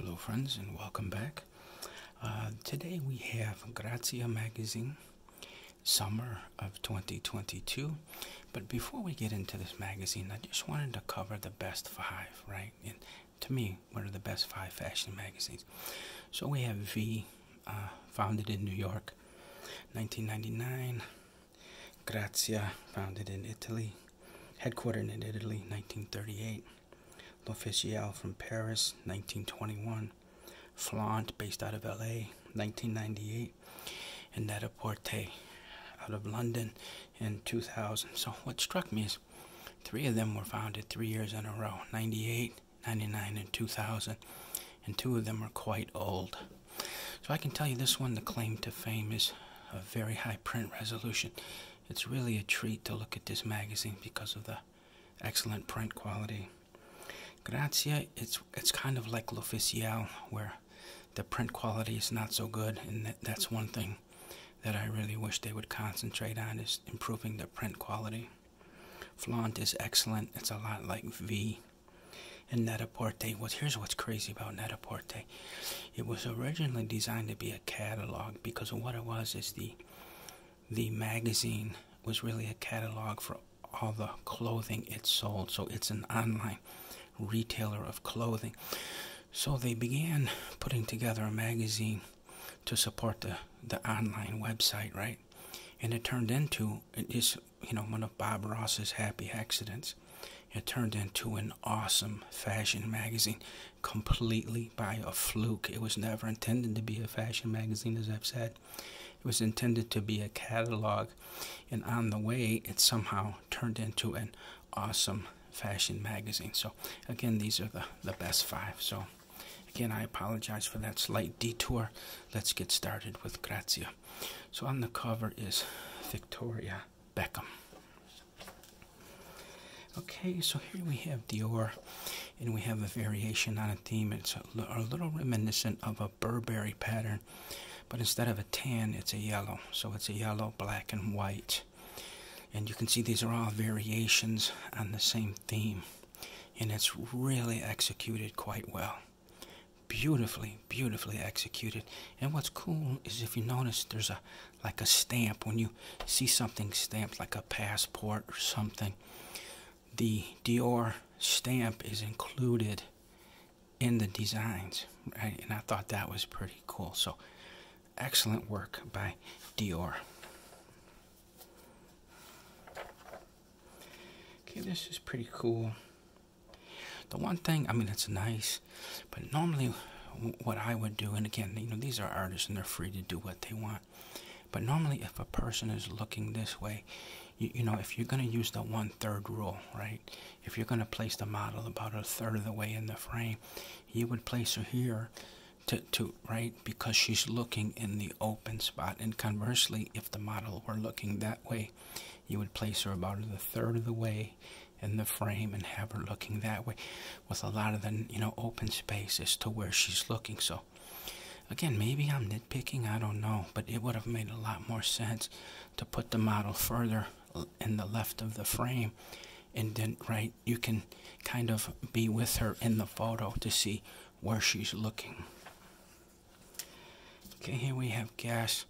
Hello friends and welcome back. Today we have GRAZIA magazine, summer of 2022. But before we get into this magazine, I just wanted to cover the best five, right? And to me, what are the best five fashion magazines? So we have V, founded in New York, 1999. GRAZIA, founded in Italy, headquartered in Italy, 1938. L'Officiel from Paris, 1921. Flaunt, based out of LA, 1998. And Net-a-Porter, out of London, in 2000. So what struck me is three of them were founded 3 years in a row, 98, 99, and 2000. And two of them are quite old. So I can tell you this one, the claim to fame is a very high print resolution. It's really a treat to look at this magazine because of the excellent print quality. GRAZIA, it's kind of like L'Officiel, where the print quality is not so good, and that's one thing that I really wish they would concentrate on, is improving the print quality. Flaunt is excellent. It's a lot like V. And Net-a-Porter, here's what's crazy about Net-a-Porter. It was originally designed to be a catalog, because what it was is the magazine was really a catalog for all the clothing it sold. So it's an online retailer of clothing. So they began putting together a magazine to support the online website, right? And it turned into, one of Bob Ross's happy accidents. It turned into an awesome fashion magazine, completely by a fluke. It was never intended to be a fashion magazine, as I've said. It was intended to be a catalog, and on the way, it somehow turned into an awesome fashion magazine. So again, these are the best five. So again, I apologize for that slight detour. Let's get started with GRAZIA. So on the cover is Victoria Beckham. Okay, so here we have Dior, and we have a variation on a theme. It's a little reminiscent of a Burberry pattern, but instead of a tan, it's a yellow. So it's a yellow, black, and white. And you can see these are all variations on the same theme. And it's really executed quite well. Beautifully, beautifully executed. And what's cool is, if you notice, there's like a stamp. When you see something stamped like a passport or something, the Dior stamp is included in the designs, right? And I thought that was pretty cool. So excellent work by Dior. Okay, this is pretty cool. The one thing, it's nice, but normally what I would do, and again, these are artists and they're free to do what they want, but normally if a person is looking this way, if you're going to use the 1/3 rule, right? If you're going to place the model about 1/3 of the way in the frame, you would place her here right, because she's looking in the open spot. And conversely, if the model were looking that way, you would place her about 1/3 of the way in the frame and have her looking that way, with a lot of the open space as to where she's looking. So again, maybe I'm nitpicking, I don't know, but it would have made a lot more sense to put the model further in the left of the frame, and then, right, you can kind of be with her in the photo to see where she's looking. Okay, here we have Gas.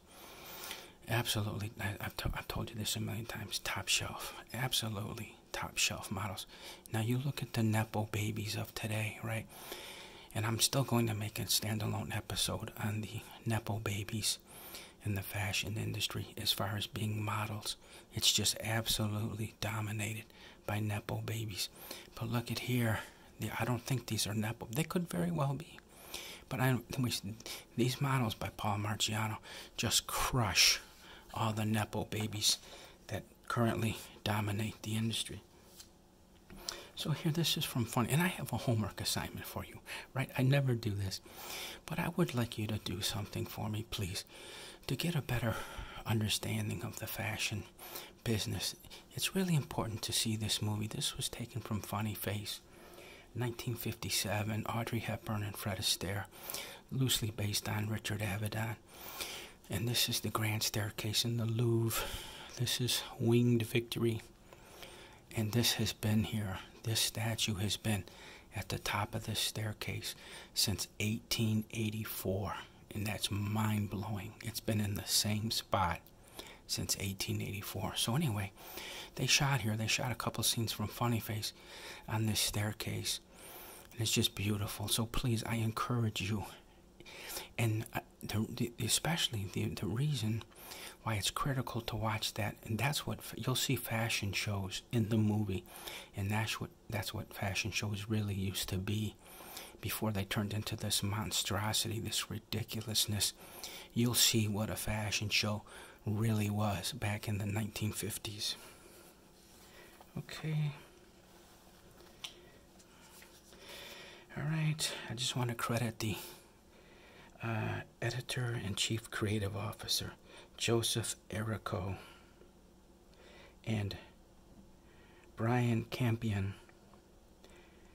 Absolutely, I've told you this a million times, top shelf, absolutely top shelf models. Now you look at the Nepo babies of today, right? And I'm still going to make a standalone episode on the Nepo babies in the fashion industry as far as being models. It's just absolutely dominated by Nepo babies. But look at here, I don't think these are Nepo. They could very well be. But these models by Paul Marciano just crush all the Nepo babies that currently dominate the industry. So here, this is from Funny, and I have a homework assignment for you, right? I never do this, but I would like you to do something for me, please, to get a better understanding of the fashion business. It's really important to see this movie. This was taken from Funny Face, 1957, Audrey Hepburn and Fred Astaire, loosely based on Richard Avedon. And this is the Grand Staircase in the Louvre. This is Winged Victory. And this has been here. This statue has been at the top of this staircase since 1884. And that's mind-blowing. It's been in the same spot since 1884. So anyway, they shot here. They shot a couple scenes from Funny Face on this staircase. And it's just beautiful. So please, I encourage you. And especially the reason why it's critical to watch that, and that's what you'll see fashion shows in the movie, and that's what fashion shows really used to be before they turned into this monstrosity, this ridiculousness. You'll see what a fashion show really was back in the 1950s. Okay. All right. I just want to credit the editor and chief creative officer, Joseph Errico, and Brian Campion,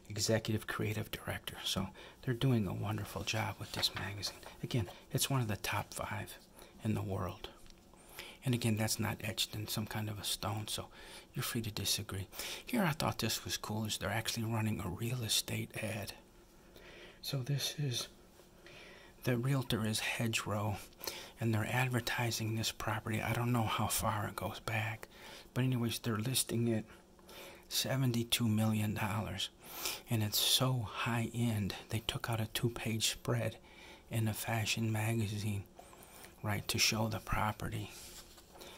executive creative director. So they're doing a wonderful job with this magazine. Again, it's one of the top 5 in the world. And again, that's not etched in some kind of a stone, so you're free to disagree. Here, I thought this was cool, is they're actually running a real estate ad. So this is, the realtor is Hedgerow, and they're advertising this property. I don't know how far it goes back, but anyways, they're listing it $72 million, and it's so high end. They took out a 2-page spread in a fashion magazine, right, to show the property.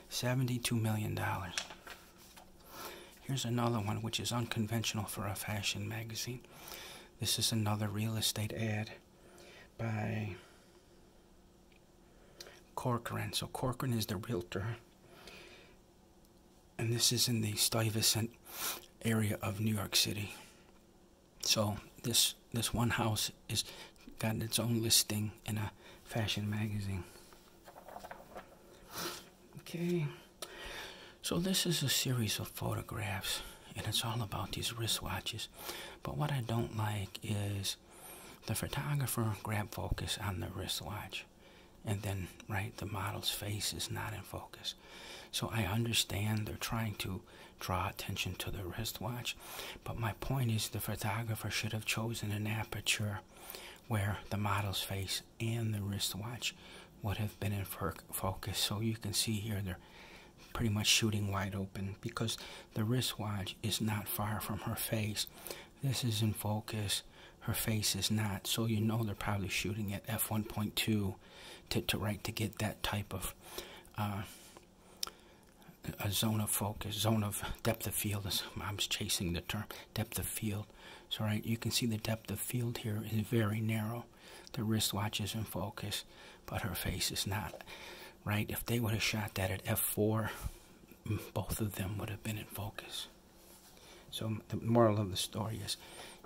$72 million. Here's another one which is unconventional for a fashion magazine. This is another real estate ad by Corcoran. So Corcoran is the realtor, and this is in the Stuyvesant area of New York City. So this one house is got its own listing in a fashion magazine. Okay, so this is a series of photographs, and it's all about these wristwatches. But what I don't like is the photographer grabbed focus on the wristwatch, and then, right, the model's face is not in focus. So I understand they're trying to draw attention to the wristwatch, but my point is the photographer should have chosen an aperture where the model's face and the wristwatch would have been in focus. So you can see here they're pretty much shooting wide open because the wristwatch is not far from her face. This is in focus, her face is not, so you know they're probably shooting at f1.2 to get that type of a zone of focus, zone of depth of field. I'm chasing the term depth of field. So right, you can see the depth of field here is very narrow. The wristwatch is in focus, but her face is not. Right, if they would have shot that at f4, both of them would have been in focus. So the moral of the story is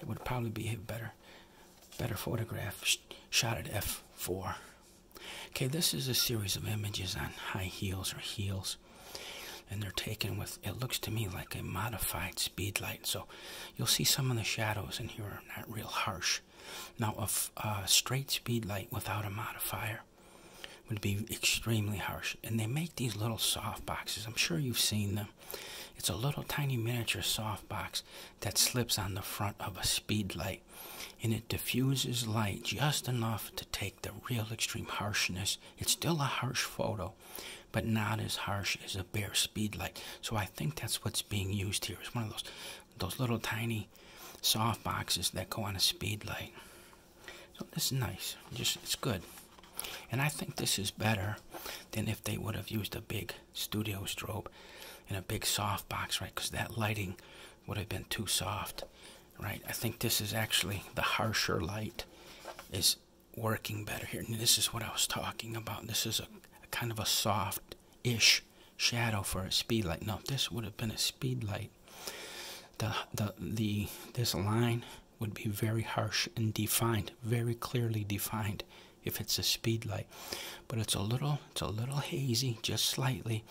it would probably be a better photograph shot at f4. Okay, this is a series of images on high heels or heels, and they're taken with, it looks to me like a modified speed light. So you'll see some of the shadows in here are not real harsh. Now a straight speed light without a modifier would be extremely harsh. And they make these little soft boxes. I'm sure you've seen them. It's a little tiny miniature soft box that slips on the front of a speed light, and it diffuses light just enough to take the real extreme harshness. It's still a harsh photo, but not as harsh as a bare speed light. So I think that's what's being used here. It's one of those little tiny soft boxes that go on a speed light. So this is nice. It's good. And I think this is better than if they would have used a big studio strobe and a big soft box, right? Because that lighting would have been too soft, right? I think this is actually the harsher light is working better here. And this is what I was talking about. This is a kind of a soft-ish shadow for a speed light. Now, if this would have been a speed light, this line would be very harsh and defined, very clearly defined if it's a speed light. But it's a little hazy, just slightly,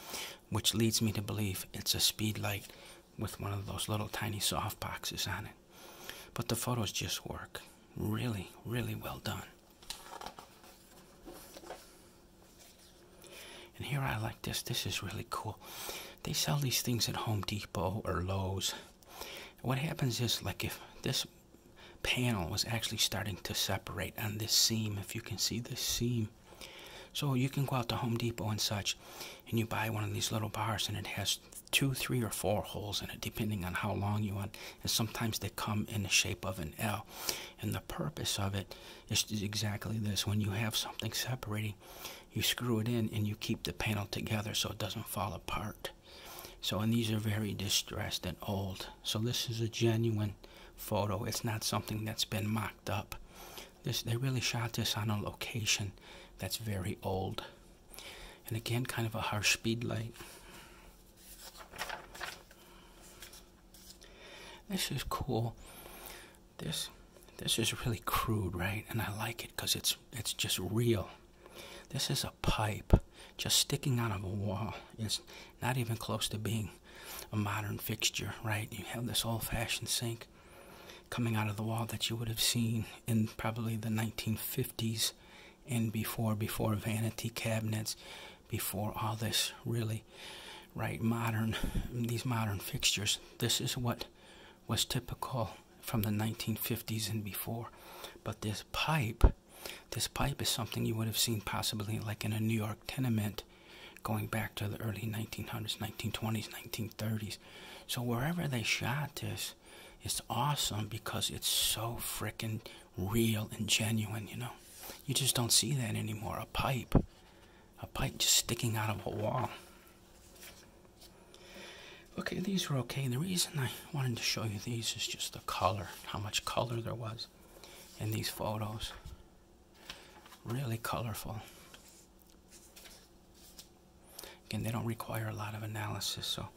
which leads me to believe it's a speed light with one of those little tiny soft boxes on it. But the photos just work. Really, really well done. And here I like this. This is really cool. They sell these things at Home Depot or Lowe's. What happens is, like, if this panel was actually starting to separate on this seam, if you can see this seam. So you can go out to Home Depot and such, and you buy one of these little bars, and it has 2, 3, or 4 holes in it, depending on how long you want. And sometimes they come in the shape of an L. And the purpose of it is exactly this. When you have something separating, you screw it in, and you keep the panel together so it doesn't fall apart. So, and these are very distressed and old. So this is a genuine photo. It's not something that's been mocked up. They really shot this on a location that's very old. And again, kind of a harsh speed light. This is cool. This is really crude, right? And I like it because it's just real. This is a pipe just sticking out of a wall. It's not even close to being a modern fixture, right? You have this old-fashioned sink coming out of the wall that you would have seen in probably the 1950s and before vanity cabinets, before all this really, right, these modern fixtures. This is what was typical from the 1950s and before. But this pipe is something you would have seen possibly like in a New York tenement going back to the early 1900s, 1920s, 1930s. So wherever they shot this, it's awesome because it's so frickin' real and genuine, you know. You just don't see that anymore. A pipe just sticking out of a wall. Okay, these were okay. The reason I wanted to show you these is just the color, how much color there was in these photos. Really colorful. Again, they don't require a lot of analysis, so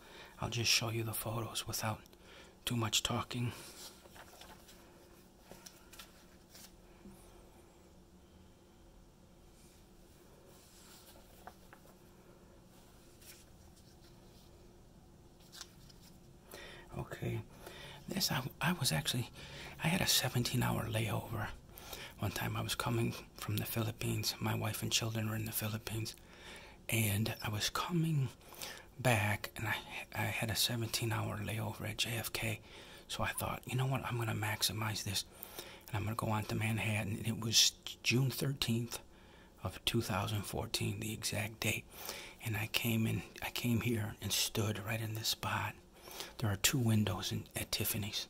I'll just show you the photos without too much talking. Okay, this I had a 17-hour layover. One time I was coming from the Philippines. My wife and children were in the Philippines, and I was coming back, and I had a 17-hour layover at JFK. So I thought, you know what, I'm going to maximize this, and I'm going to go on to Manhattan. And it was June 13th of 2014, the exact date. And I came here and stood right in this spot. There are 2 windows at Tiffany's,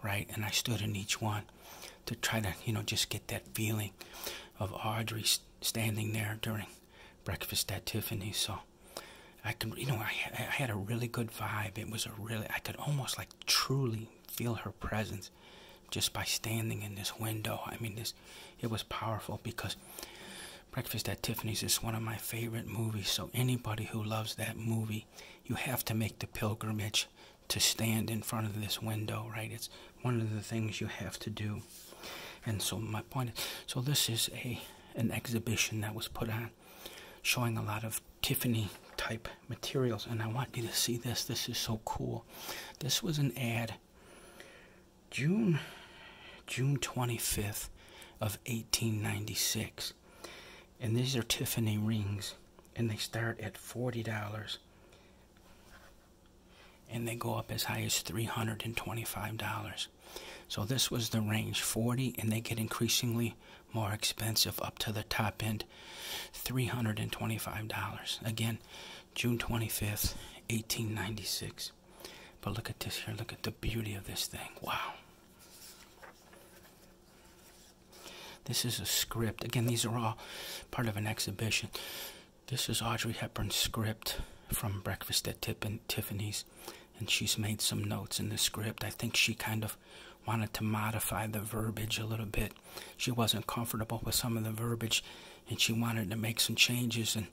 right? And I stood in each one to try to, you know, just get that feeling of Audrey standing there during breakfast at Tiffany's. So I could, you know, I had a really good vibe. It was I could almost like truly feel her presence just by standing in this window. I mean, it was powerful because Breakfast at Tiffany's is one of my favorite movies. So anybody who loves that movie, you have to make the pilgrimage to stand in front of this window, right? It's one of the things you have to do. And so my point is, so this is an exhibition that was put on showing a lot of Tiffany type materials, and I want you to see this. This is so cool. This was an ad June 25th of 1896, and these are Tiffany rings, and they start at $40 and they go up as high as $325. So this was the range, 40, and they get increasingly more expensive up to the top end, $325. Again, June 25th, 1896. But look at this here. Look at the beauty of this thing. Wow. This is a script. Again, these are all part of an exhibition. This is Audrey Hepburn's script from Breakfast at Tiffany's, and she's made some notes in the script. I think she kind of wanted to modify the verbiage a little bit. She wasn't comfortable with some of the verbiage, and she wanted to make some changes and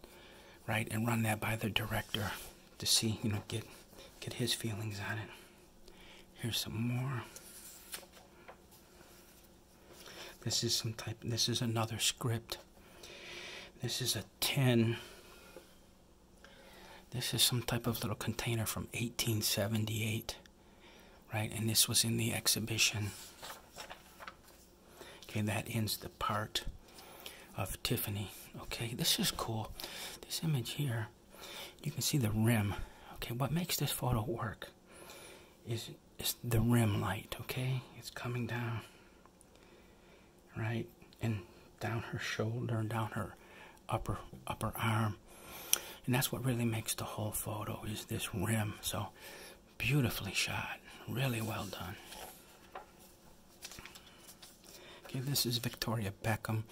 run that by the director to see, you know, get his feelings on it. Here's some more. This is another script. This is a 10. This is some type of little container from 1878, right? And this was in the exhibition. Okay, that ends the part of Tiffany. Okay, this is cool. This image here, you can see the rim. Okay, what makes this photo work is the rim light, okay? It's coming down. right? And down her shoulder, and down her upper arm. And that's what really makes the whole photo, is this rim. So beautifully shot, really well done. Okay, this is Victoria Beckham.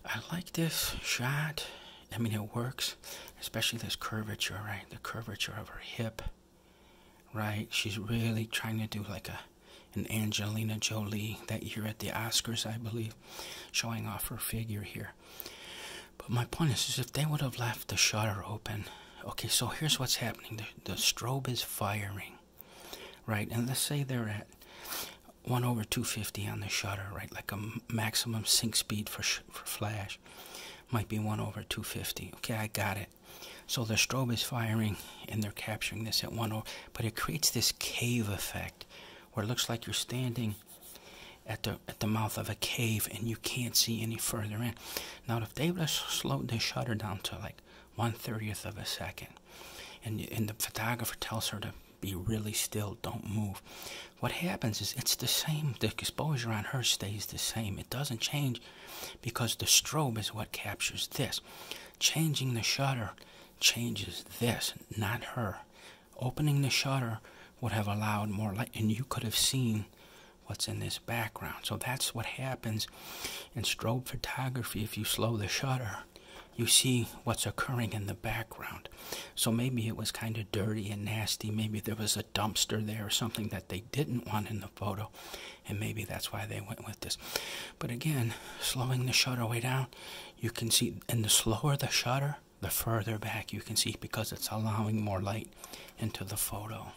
I like this shot. I mean, it works, especially this curvature, right? The curvature of her hip, right? She's really trying to do like an Angelina Jolie that year at the Oscars, I believe, showing off her figure here. But my point is if they would have left the shutter open. Okay, so here's what's happening. The strobe is firing, right? And let's say they're at 1/250 on the shutter, right? Like a maximum sync speed for flash might be 1/250. Okay, I got it. So the strobe is firing, and they're capturing this at 1/, but it creates this cave effect where it looks like you're standing at the mouth of a cave and you can't see any further in. Now, if they would have slowed the shutter down to like 1/30th of a second, and the photographer tells her to be really still, don't move, what happens is it's the same. The exposure on her stays the same. It doesn't change because the strobe is what captures this. Changing the shutter changes this, not her. Opening the shutter would have allowed more light, and you could have seen what's in this background. So that's what happens in strobe photography. If you slow the shutter, you see what's occurring in the background. So maybe it was kind of dirty and nasty. Maybe there was a dumpster there or something that they didn't want in the photo, and maybe that's why they went with this. But again, slowing the shutter way down, you can see, and the slower the shutter, the further back you can see, because it's allowing more light into the photo.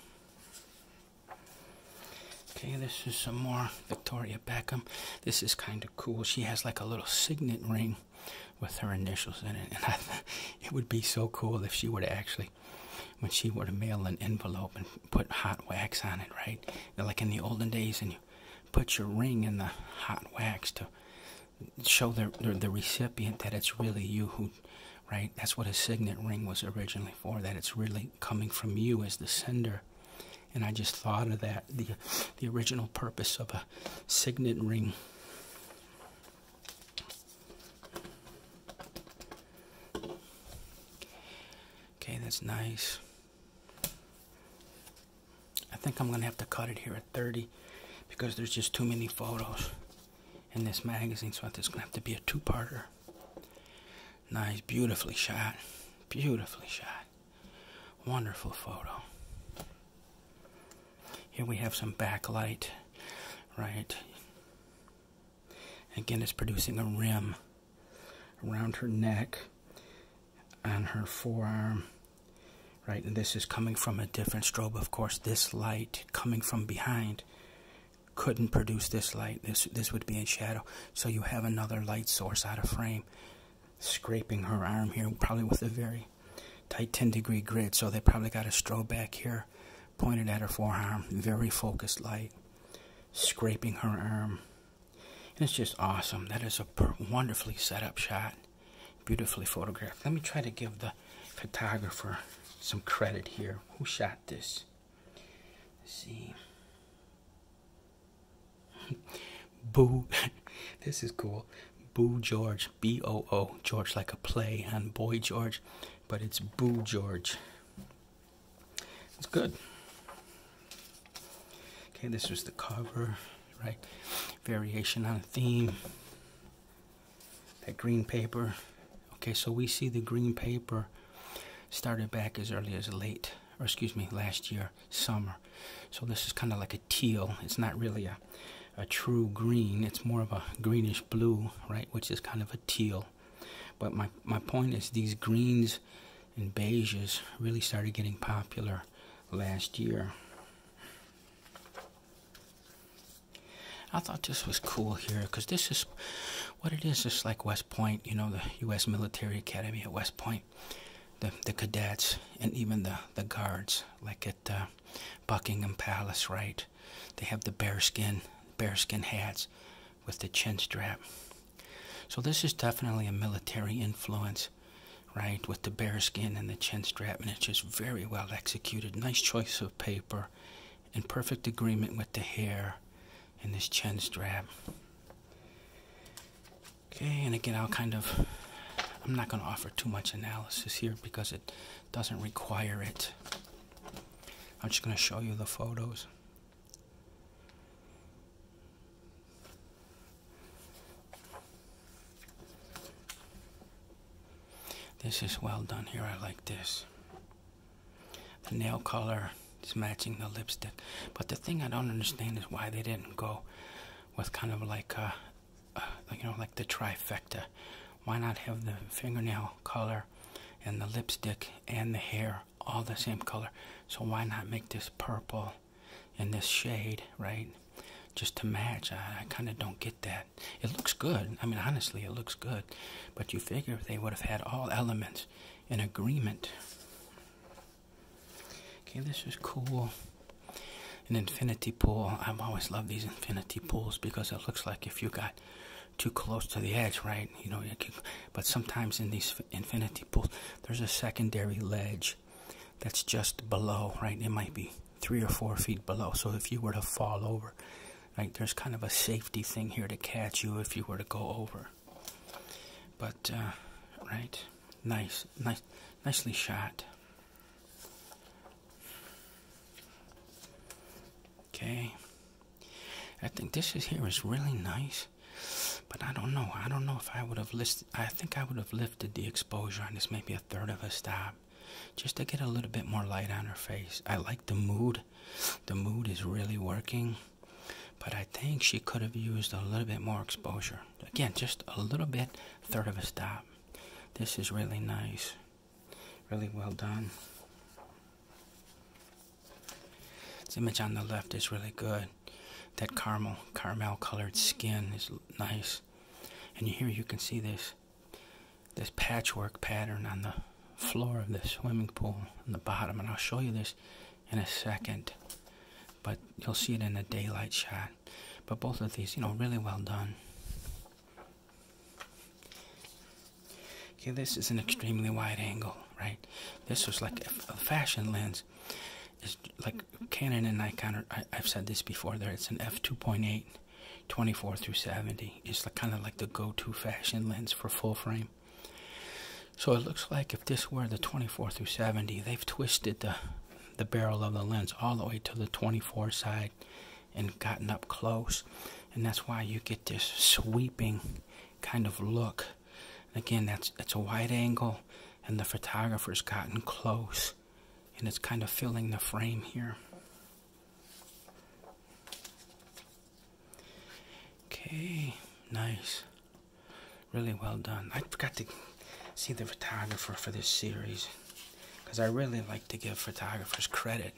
Okay, this is some more Victoria Beckham. This is kind of cool. She has like a little signet ring with her initials in it. And it would be so cool if she would actually, when she were to mail an envelope and put hot wax on it, right? Like in the olden days, and you put your ring in the hot wax to show the recipient that it's really you who, right? That's what a signet ring was originally for, that it's really coming from you as the sender. And I just thought of that, the original purpose of a signet ring. Okay, that's nice. I think I'm going to have to cut it here at 30 because there's just too many photos in this magazine, so it's going to have to be a two-parter. Nice, beautifully shot. Beautifully shot. Wonderful photo. Here we have some backlight, right? Again, it's producing a rim around her neck, on her forearm, right? And this is coming from a different strobe. Of course, this light coming from behind couldn't produce this light. This would be in shadow. So you have another light source out of frame, scraping her arm here, probably with a very tight 10-degree grid. So they probably got a strobe back here, pointed at her forearm, very focused light, scraping her arm. And it's just awesome. That is a wonderfully set up shot, beautifully photographed. Let me try to give the photographer some credit here. Who shot this? Let's see. Boo. This is cool. Boo George. B-O-O. George, like a play on Boy George, but it's Boo George. It's good. Okay, this was the cover, right? Variation on a theme. That green paper. Okay, so we see the green paper started back as early as last year, summer. So this is kind of like a teal. It's not really a true green. It's more of a greenish blue, right? Which is kind of a teal. But my point is these greens and beiges really started getting popular last year. I thought this was cool here because this is what it is. Just like West Point, you know, the U.S. Military Academy at West Point, the cadets and even the guards, like at Buckingham Palace, right? They have the bearskin hats with the chin strap. So this is definitely a military influence, right? With the bearskin and the chin strap, and it's just very well executed. Nice choice of paper, in perfect agreement with the hair and this chin strap. Okay, and again, I'm not going to offer too much analysis here because it doesn't require it. I'm just going to show you the photos. This is well done here. I like this. The nail color is matching the lipstick. But the thing I don't understand is why they didn't go with kind of like like the trifecta. Why not have the fingernail color and the lipstick and the hair all the same color? So why not make this purple in this shade, right? Just to match. I kind of don't get that. It looks good. I mean, honestly, it looks good. But you figure if they would have had all elements in agreement. Okay, this is cool. An infinity pool. I've always loved these infinity pools because it looks like if you got too close to the edge, right? You know, but sometimes in these infinity pools, there's a secondary ledge that's just below, right? It might be 3 or 4 feet below. So if you were to fall over, right, there's kind of a safety thing here to catch you if you were to go over. But, right, nicely shot. Okay. I think this here is really nice. But I don't know. I don't know if I would have listed. I think I would have lifted the exposure on this maybe a third of a stop, just to get a little bit more light on her face. I like the mood. The mood is really working. But I think she could have used a little bit more exposure. Again, just a little bit, third of a stop. This is really nice. Really well done. This image on the left is really good. That caramel colored skin is nice. And here you can see this patchwork pattern on the floor of the swimming pool on the bottom. And I'll show you this in a second. But you'll see it in a daylight shot. But both of these, really well done. Okay, this is an extremely wide angle, right? This was like a fashion lens. It's like Canon and Nikon, I've said this before, it's an f2.8, 24 through 70. It's kind of like the go-to fashion lens for full frame. So it looks like if this were the 24 through 70, they've twisted the barrel of the lens all the way to the 24 side and gotten up close. And that's why you get this sweeping kind of look. And again, it's a wide angle, and the photographer's gotten close. And it's kind of filling the frame here. Okay, nice. Really well done. I forgot to see the photographer for this series, because I really like to give photographers credit.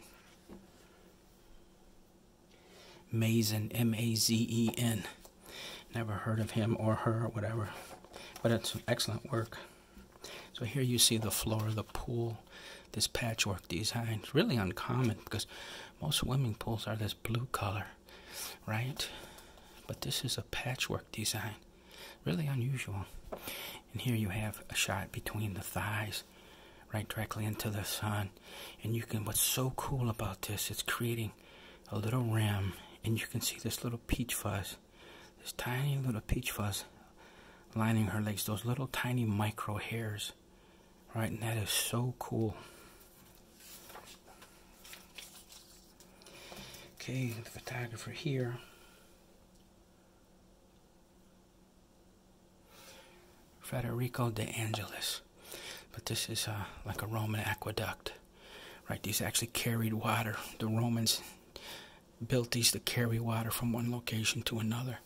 Mazen, M-A-Z-E-N. Never heard of him or her or whatever. But it's excellent work. So here you see the floor of the pool. This patchwork design is really uncommon because most swimming pools are this blue color, right? But this is a patchwork design, really unusual. And here you have a shot between the thighs, right directly into the sun. And what's so cool about this, it's creating a little rim, and you can see this little peach fuzz, this tiny little peach fuzz lining her legs, those little tiny micro hairs, right? And that is so cool. Okay, the photographer here. Federico de Angelis. But this is like a Roman aqueduct, right? These actually carried water. The Romans built these to carry water from one location to another.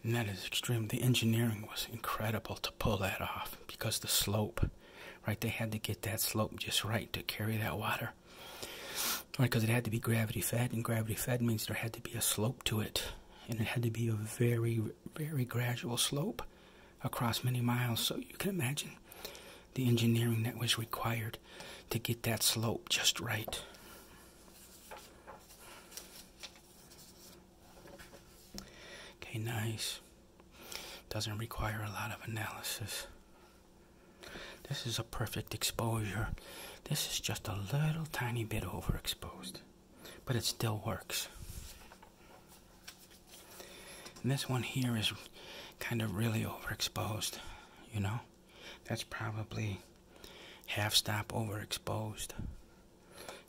And that is extreme. The engineering was incredible to pull that off because the slope, right? They had to get that slope just right to carry that water. Right, because it had to be gravity fed, and gravity fed means there had to be a slope to it. And it had to be a very, very gradual slope across many miles. So you can imagine the engineering that was required to get that slope just right. Okay, nice. Doesn't require a lot of analysis. This is a perfect exposure. This is just a little tiny bit overexposed, but it still works. And this one here is kind of really overexposed, you know. That's probably half stop overexposed.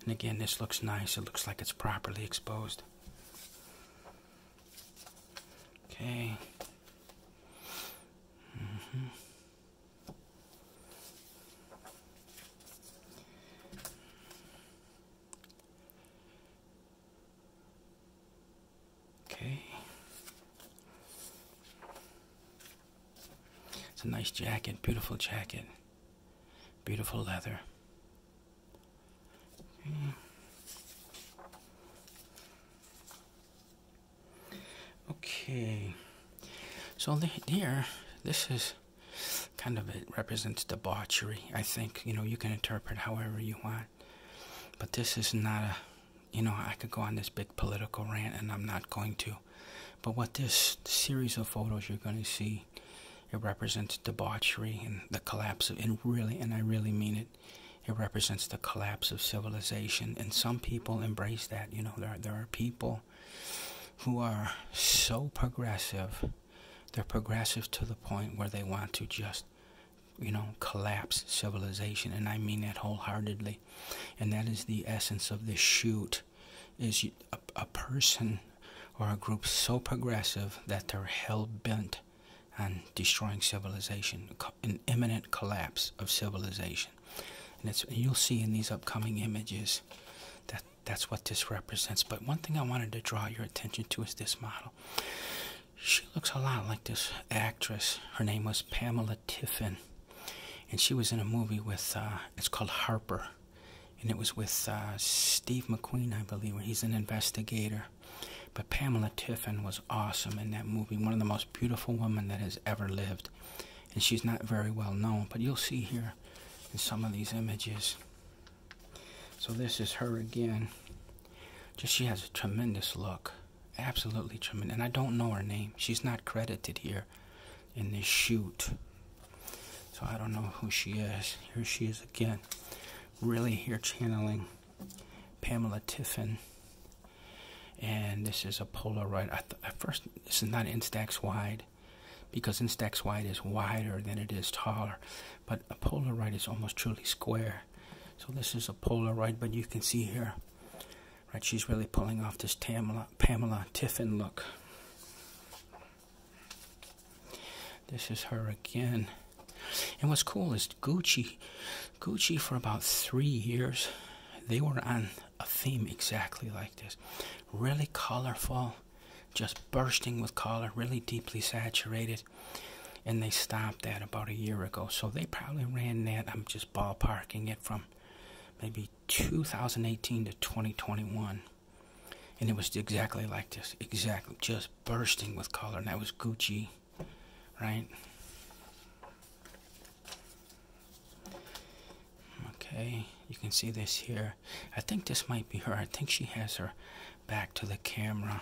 And again, this looks nice. It looks like it's properly exposed. Okay. Okay. It's a nice jacket, beautiful jacket. Beautiful leather. Okay. So here, this is kind of, it represents debauchery. I think, you know, you can interpret however you want. But this is not a, you know, I could go on this big political rant and I'm not going to. But what this series of photos you're going to see, it represents debauchery and the collapse of, and I really mean it, it represents the collapse of civilization. And some people embrace that. You know, there are people who are so progressive. They're progressive to the point where they want to just, you know, collapse civilization. And I mean that wholeheartedly. And that is the essence of this shoot, is a person or a group so progressive that they're hell-bent on destroying civilization, an imminent collapse of civilization. And you'll see in these upcoming images that that's what this represents. But one thing I wanted to draw your attention to is this model. She looks a lot like this actress. Her name was Pamela Tiffin, and she was in a movie with, it's called Harper, and it was with Steve McQueen, I believe, where he's an investigator. But Pamela Tiffin was awesome in that movie, one of the most beautiful women that has ever lived. And she's not very well known, but you'll see here in some of these images. So this is her again. Just, she has a tremendous look. Absolutely tremendous. And I don't know her name. She's not credited here in this shoot. So I don't know who she is. Here she is again. Really here channeling Pamela Tiffin. And this is a Polaroid. At first, this is not Instax wide, because Instax wide is wider than it is taller. But a Polaroid is almost truly square. So this is a Polaroid, but you can see here, right, she's really pulling off this Pamela Tiffin look. This is her again. And what's cool is Gucci for about 3 years, they were on a theme exactly like this. Really colorful, just bursting with color, really deeply saturated. And they stopped that about a year ago. So they probably ran that, I'm just ballparking it, from maybe 2018 to 2021. And it was exactly like this. Exactly, just bursting with color. And that was Gucci, right? Okay, you can see this here. I think this might be her. I think she has her back to the camera.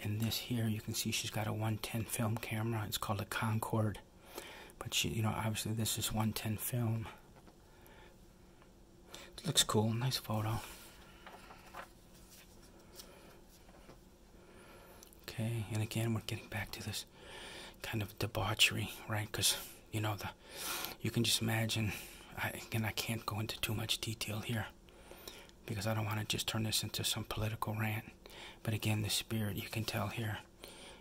And this here, you can see she's got a 110 film camera. It's called a Concorde. But she, you know, obviously this is 110 film. It looks cool. Nice photo. Okay, and again, we're getting back to this kind of debauchery, right? Because, you know, you can just imagine. Again, I can't go into too much detail here because I don't want to just turn this into some political rant. But again, the spirit, you can tell here,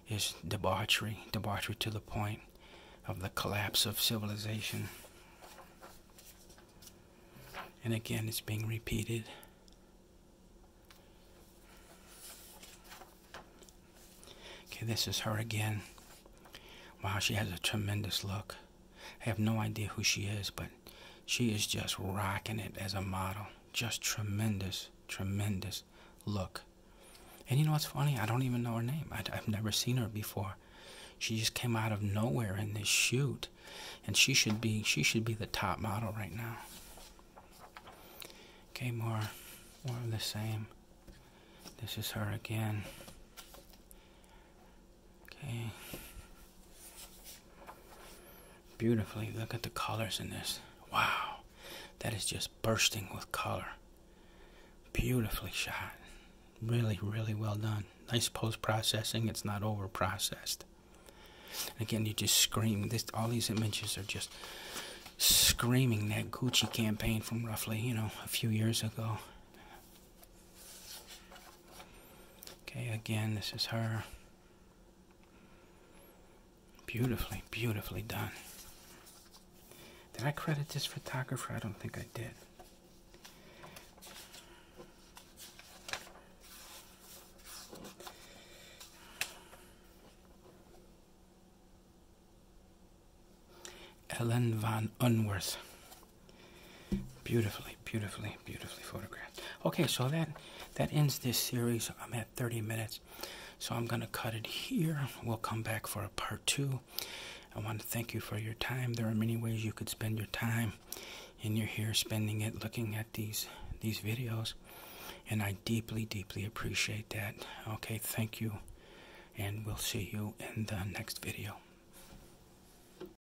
is debauchery to the point of the collapse of civilization. And again, it's being repeated. Okay, this is her again. Wow, she has a tremendous look. I have no idea who she is, but she is just rocking it as a model. Just tremendous, tremendous look. And you know what's funny? I don't even know her name. I've never seen her before. She just came out of nowhere in this shoot. And she should be the top model right now. Okay, more of the same. This is her again. Okay. Beautifully, look at the colors in this. Wow, that is just bursting with color. Beautifully shot. Really, really well done. Nice post-processing. It's not over-processed. Again, you just scream. All these images are just screaming that Gucci campaign from roughly, a few years ago. Okay, again, this is her. Beautifully, beautifully done. Did I credit this photographer? I don't think I did. Ellen von Unworth. Beautifully, beautifully, beautifully photographed. Okay, so that ends this series. I'm at 30 minutes, so I'm going to cut it here. We'll come back for a part 2. I want to thank you for your time. There are many ways you could spend your time, and you're here spending it looking at these videos, and I deeply, deeply appreciate that. Okay, thank you, and we'll see you in the next video.